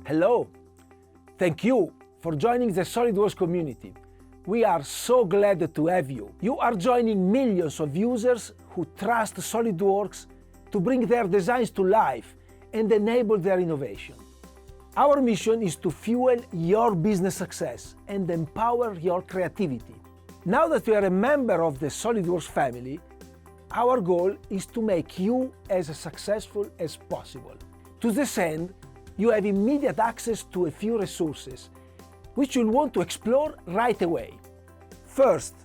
Hello! Thank you for joining the SolidWorks community. We are so glad to have you. You are joining millions of users who trust SolidWorks to bring their designs to life and enable their innovation. Our mission is to fuel your business success and empower your creativity. Now that you are a member of the SolidWorks family, our goal is to make you as successful as possible. To this end, you have immediate access to a few resources, which you'll want to explore right away. First,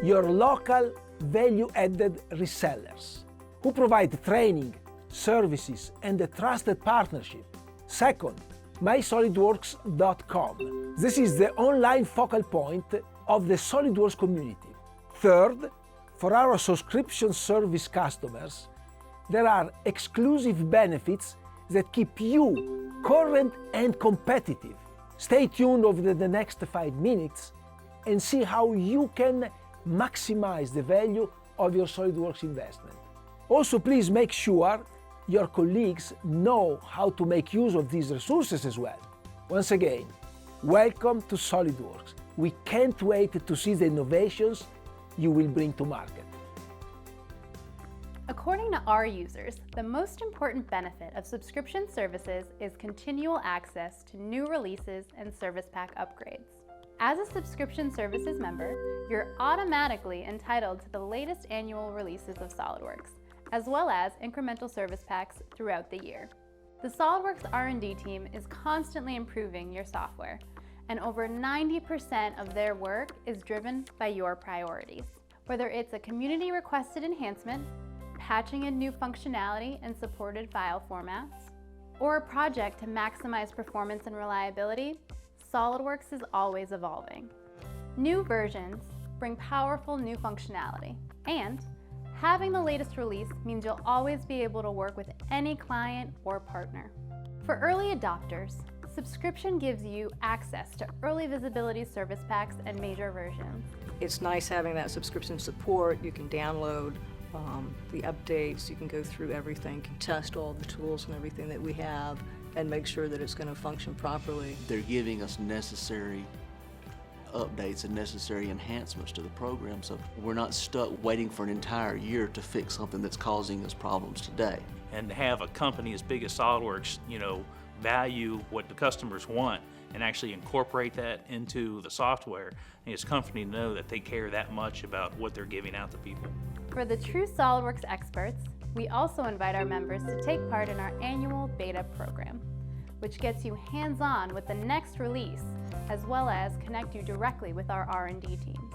your local value-added resellers, who provide training, services, and a trusted partnership. Second, mysolidworks.com. This is the online focal point of the SolidWorks community. Third, for our subscription service customers, there are exclusive benefits that keep you current and competitive. Stay tuned over the next 5 minutes and see how you can maximize the value of your SolidWorks investment. Also, please make sure your colleagues know how to make use of these resources as well. Once again, welcome to SolidWorks. We can't wait to see the innovations you will bring to market. According to our users, the most important benefit of subscription services is continual access to new releases and service pack upgrades. As a subscription services member, you're automatically entitled to the latest annual releases of SolidWorks, as well as incremental service packs throughout the year. The SolidWorks R&D team is constantly improving your software, and over 90% of their work is driven by your priorities. Whether it's a community-requested enhancement, patching in new functionality and supported file formats, or a project to maximize performance and reliability, SolidWorks is always evolving. New versions bring powerful new functionality, and having the latest release means you'll always be able to work with any client or partner. For early adopters, subscription gives you access to early visibility service packs and major versions. It's nice having that subscription support. You can download the updates, you can go through everything, can test all the tools and everything that we have and make sure that it's going to function properly. They're giving us necessary updates and necessary enhancements to the program, so we're not stuck waiting for an entire year to fix something that's causing us problems today. And to have a company as big as SolidWorks, value what the customers want and actually incorporate that into the software, and it's comforting to know that they care that much about what they're giving out to people. For the true SolidWorks experts, we also invite our members to take part in our annual beta program, which gets you hands-on with the next release, as well as connect you directly with our R&D teams.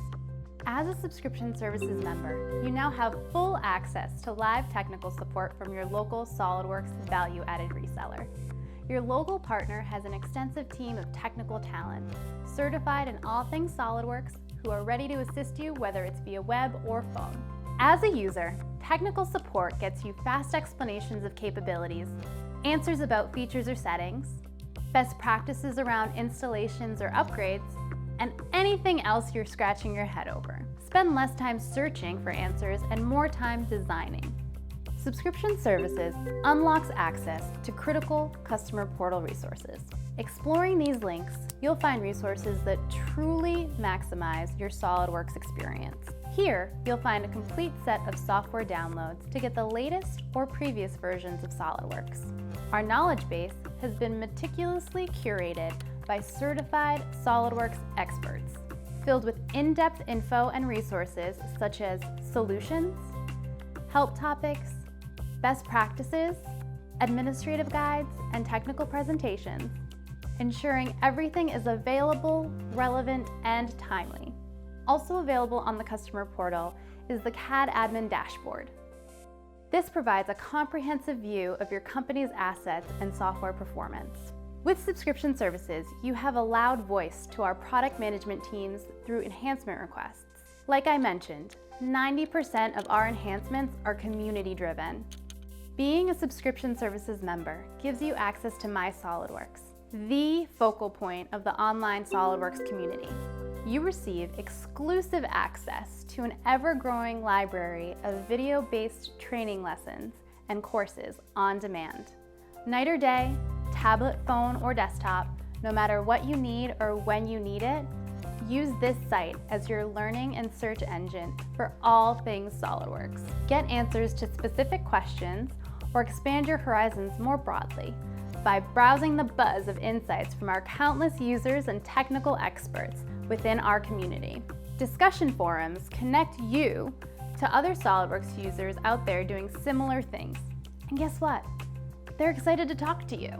As a subscription services member, you now have full access to live technical support from your local SolidWorks value-added reseller. Your local partner has an extensive team of technical talent, certified in all things SolidWorks, who are ready to assist you whether it's via web or phone. As a user, technical support gets you fast explanations of capabilities, answers about features or settings, best practices around installations or upgrades, and anything else you're scratching your head over. Spend less time searching for answers and more time designing. Subscription services unlocks access to critical customer portal resources. Exploring these links, you'll find resources that truly maximize your SolidWorks experience. Here, you'll find a complete set of software downloads to get the latest or previous versions of SolidWorks. Our knowledge base has been meticulously curated by certified SolidWorks experts, filled with in-depth info and resources such as solutions, help topics, best practices, administrative guides, and technical presentations, ensuring everything is available, relevant, and timely. Also available on the customer portal is the CAD admin dashboard. This provides a comprehensive view of your company's assets and software performance. With subscription services, you have a loud voice to our product management teams through enhancement requests. Like I mentioned, 90% of our enhancements are community-driven. Being a subscription services member gives you access to My SolidWorks, the focal point of the online SolidWorks community. You receive exclusive access to an ever-growing library of video-based training lessons and courses on demand. Night or day, tablet, phone, or desktop, no matter what you need or when you need it, use this site as your learning and search engine for all things SolidWorks. Get answers to specific questions or expand your horizons more broadly by browsing the buzz of insights from our countless users and technical experts within our community. Discussion forums connect you to other SolidWorks users out there doing similar things. And guess what? They're excited to talk to you.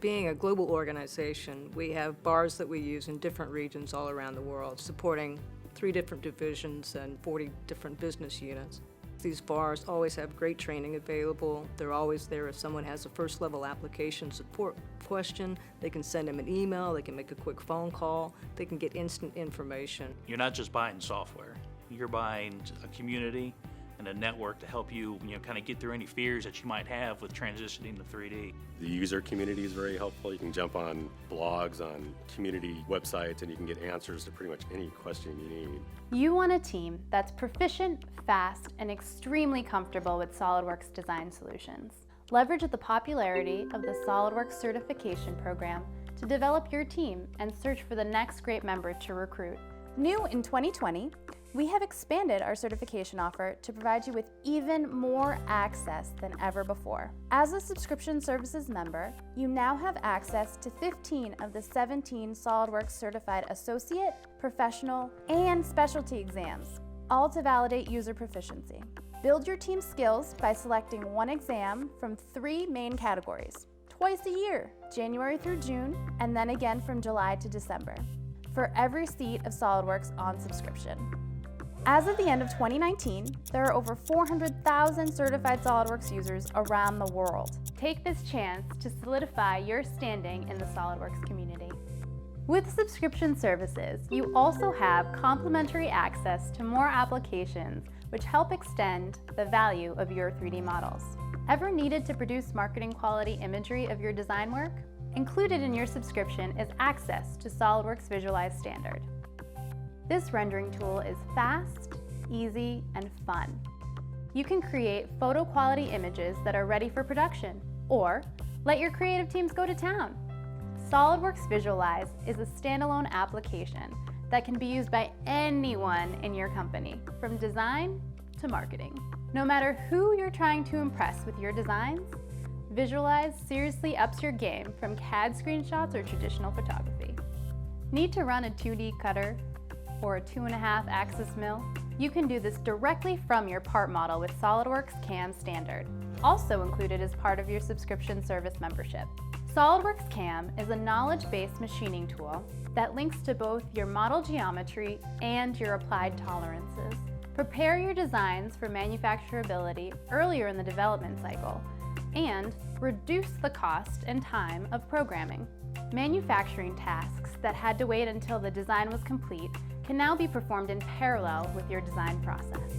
Being a global organization, we have bars that we use in different regions all around the world, supporting 3 different divisions and 40 different business units. These bars always have great training available. They're always there if someone has a first-level application support question. They can send them an email, they can make a quick phone call, they can get instant information. You're not just buying software. You're buying a community and a network to help you, kind of get through any fears that you might have with transitioning to 3D. The user community is very helpful. You can jump on blogs, on community websites, and you can get answers to pretty much any question you need. You want a team that's proficient, fast, and extremely comfortable with SolidWorks design solutions. Leverage the popularity of the SolidWorks certification program to develop your team and search for the next great member to recruit. New in 2020, we have expanded our certification offer to provide you with even more access than ever before. As a subscription services member, you now have access to 15 of the 17 SolidWorks Certified Associate, Professional, and Specialty exams, all to validate user proficiency. Build your team's skills by selecting one exam from 3 main categories, twice a year, January through June, and then again from July to December, for every seat of SolidWorks on subscription. As of the end of 2019, there are over 400,000 certified SolidWorks users around the world. Take this chance to solidify your standing in the SolidWorks community. With subscription services, you also have complimentary access to more applications which help extend the value of your 3D models. Ever needed to produce marketing quality imagery of your design work? Included in your subscription is access to SolidWorks Visualize Standard. This rendering tool is fast, easy, and fun. You can create photo quality images that are ready for production, or let your creative teams go to town. SolidWorks Visualize is a standalone application that can be used by anyone in your company, from design to marketing. No matter who you're trying to impress with your designs, Visualize seriously ups your game from CAD screenshots or traditional photography. Need to run a 2D cutter or a 2.5 axis mill? You can do this directly from your part model with SolidWorks CAM Standard, also included as part of your subscription service membership. SolidWorks CAM is a knowledge-based machining tool that links to both your model geometry and your applied tolerances. Prepare your designs for manufacturability earlier in the development cycle and reduce the cost and time of programming. Manufacturing tasks that had to wait until the design was complete can now be performed in parallel with your design process.